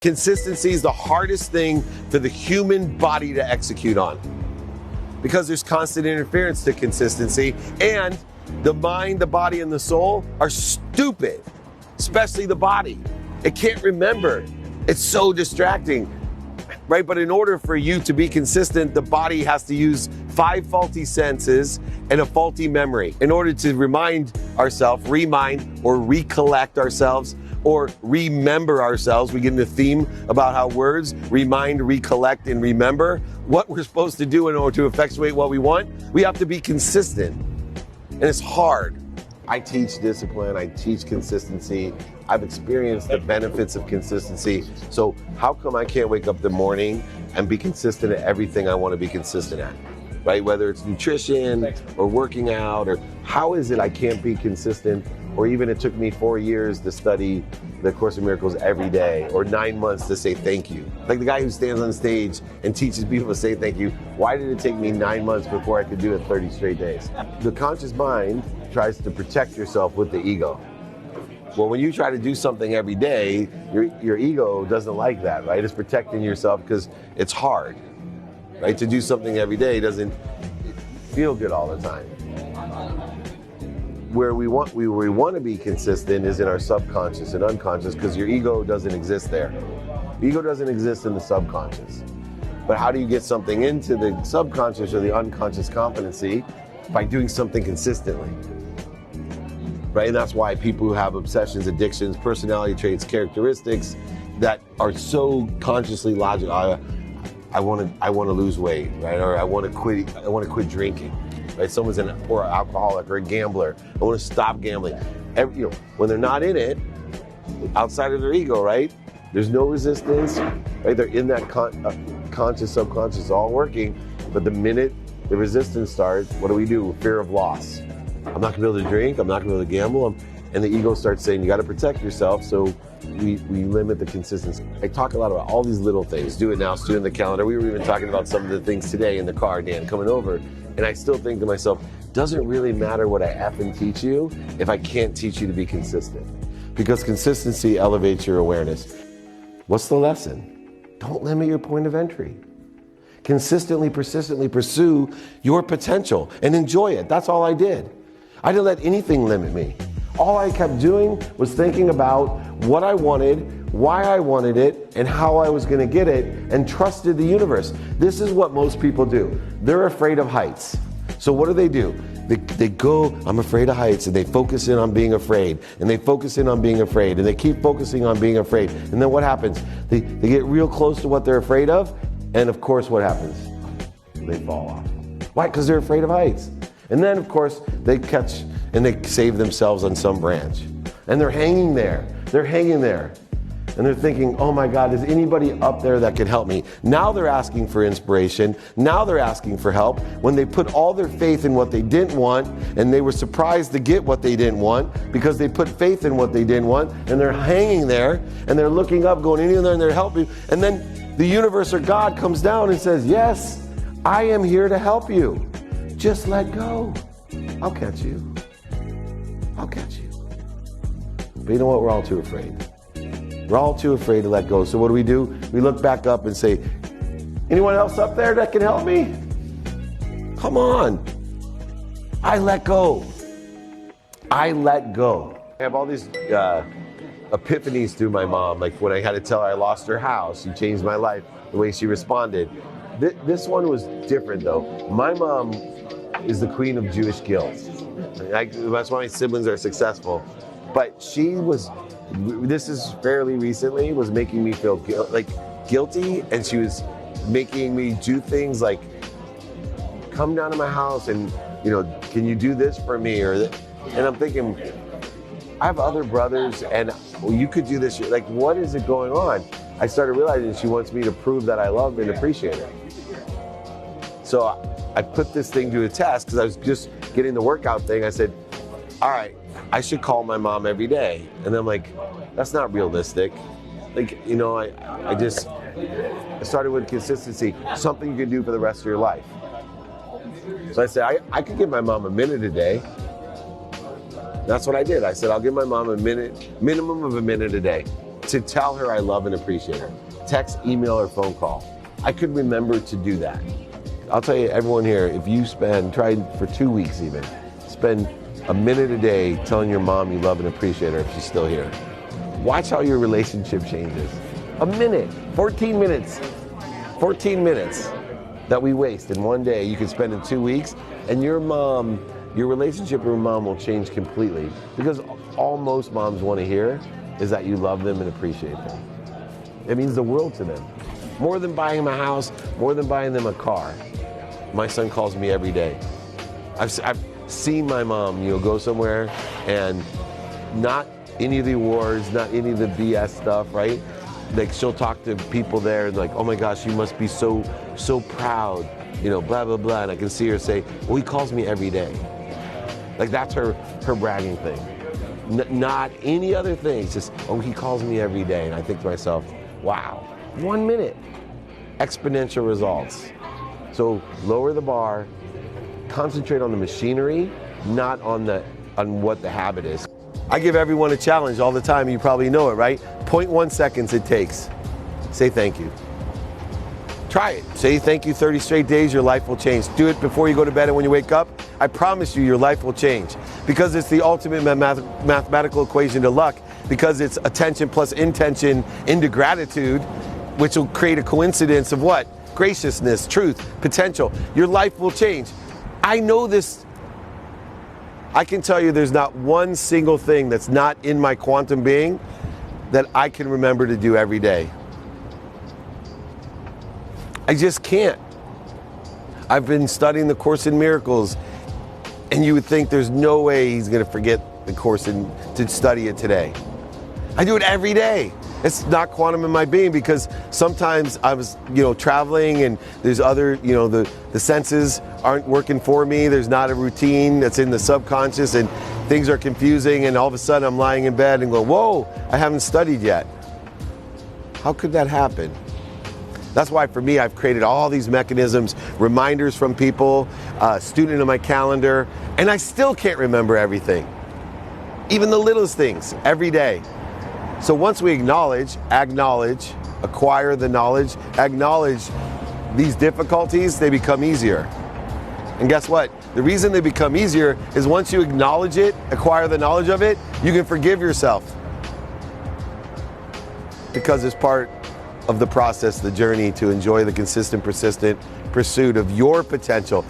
Consistency is the hardest thing for the human body to execute on because there's constant interference to consistency, and the mind, the body, and the soul are stupid, especially the body. It can't remember. It's so distracting, right? But in order for you to be consistent, the body has to use 5 faulty senses and a faulty memory in order to remind ourselves, or recollect ourselves, or remember ourselves. We get in the theme about how words remind, recollect, and remember what we're supposed to do in order to effectuate what we want. We have to be consistent, and it's hard. I teach discipline, I teach consistency. I've experienced the benefits of consistency. So how come I can't wake up in the morning and be consistent at everything I want to be consistent at? Right? Whether it's nutrition or working out, or how is it I can't be consistent? Or even it took me 4 years to study the Course in Miracles every day, or 9 months to say thank you. Like the guy who stands on stage and teaches people to say thank you. Why did it take me 9 months before I could do it 30 straight days? The conscious mind tries to protect yourself with the ego. Well, when you try to do something every day, your ego doesn't like that, right? It's protecting yourself because it's hard, right? To do something every day doesn't feel good all the time. Where we want to be consistent is in our subconscious and unconscious, because your ego doesn't exist there. The ego doesn't exist in the subconscious. But how do you get something into the subconscious or the unconscious competency? By doing something consistently. Right? And that's why people who have obsessions, addictions, personality traits, characteristics that are so consciously logical. I want to lose weight, right? Or I want to quit drinking. Right? Someone's an alcoholic or a gambler. I want to stop gambling. When they're not in it, outside of their ego, right? There's no resistance, right? They're in that conscious, subconscious, all working. But the minute the resistance starts, what do? Fear of loss. I'm not gonna be able to drink. I'm not gonna be able to gamble. And the ego starts saying, you got to protect yourself. So we limit the consistency. I talk a lot about all these little things. Do it now, do it in the calendar. We were even talking about some of the things today in the car, Dan, coming over. And I still think to myself, doesn't really matter what I effing teach you if I can't teach you to be consistent. Because consistency elevates your awareness. What's the lesson? Don't limit your point of entry. Consistently, persistently pursue your potential and enjoy it. That's all I did. I didn't let anything limit me. All I kept doing was thinking about what I wanted, why I wanted it, and how I was going to get it, and trusted the universe. This is what most people do. They're afraid of heights. So what do? They go, I'm afraid of heights, and they focus in on being afraid, and they focus in on being afraid, and they keep focusing on being afraid. And then what happens? They get real close to what they're afraid of, and of course what happens? They fall off. Why? Because they're afraid of heights. And then of course they catch and they save themselves on some branch. And they're hanging there. And they're thinking, oh my God, is anybody up there that can help me? Now they're asking for inspiration. Now they're asking for help. When they put all their faith in what they didn't want, and they were surprised to get what they didn't want because they put faith in what they didn't want, and they're hanging there, and they're looking up, going in there, and they're helping. And then the universe or God comes down and says, yes, I am here to help you. Just let go. I'll catch you. But you know what? We're all too afraid. We're all too afraid to let go. So what do? We look back up and say, anyone else up there that can help me? Come on. I let go. I have all these epiphanies through my mom. Like when I had to tell her I lost her house, she changed my life, the way she responded. This one was different though. My mom is the queen of Jewish guilt. That's why my siblings are successful. But this is fairly recently, was making me feel guilty, and she was making me do things like come down to my house and, can you do this for me? And I'm thinking, I have other brothers and you could do this. Like, what is it going on? I started realizing she wants me to prove that I love and appreciate her. So I put this thing to a test because I was just getting the workout thing. I said, all right, I should call my mom every day. And I'm like, that's not realistic. I started with consistency, something you can do for the rest of your life. So I said, I could give my mom a minute a day. That's what I did. I said, I'll give my mom minimum of a minute a day. to tell her I love and appreciate her. Text, email, or phone call. I could remember to do that. I'll tell you, everyone here, if you try for 2 weeks even, spend a minute a day telling your mom you love and appreciate her if she's still here. Watch how your relationship changes. A minute, 14 minutes that we waste in one day, you can spend in 2 weeks, and your relationship with your mom will change completely, because all most moms want to hear is that you love them and appreciate them. It means the world to them. More than buying them a house, more than buying them a car. My son calls me every day. I've seen my mom, go somewhere and not any of the awards, not any of the BS stuff, right? Like, she'll talk to people there and like, oh my gosh, you must be so proud, blah, blah, blah. And I can see her say, well, he calls me every day. Like, that's her bragging thing. Not any other thing. It's just, oh, he calls me every day. And I think to myself, wow, 1 minute, exponential results. So lower the bar, concentrate on the machinery, not on what the habit is. I give everyone a challenge all the time. You probably know it, right? 0.1 seconds it takes. Say thank you. Try it. Say thank you 30 straight days, your life will change. Do it before you go to bed and when you wake up. I promise you, your life will change. Because it's the ultimate mathematical equation to luck. Because it's attention plus intention into gratitude, which will create a coincidence of what? Graciousness, truth, potential. Your life will change. I know this. I can tell you there's not one single thing that's not in my quantum being that I can remember to do every day. I just can't. I've been studying the Course in Miracles, and you would think there's no way he's going to forget the Course to study it today. I do it every day. It's not quantum in my being, because sometimes I was, traveling, and there's other, the senses aren't working for me. There's not a routine that's in the subconscious, and things are confusing, and all of a sudden I'm lying in bed and go, whoa, I haven't studied yet. How could that happen? That's why for me, I've created all these mechanisms, reminders from people, student in my calendar, and I still can't remember everything. Even the littlest things every day. So once we acknowledge, acquire the knowledge, acknowledge these difficulties, they become easier. And guess what? The reason they become easier is once you acknowledge it, acquire the knowledge of it, you can forgive yourself. Because it's part of the process, the journey to enjoy the consistent, persistent pursuit of your potential.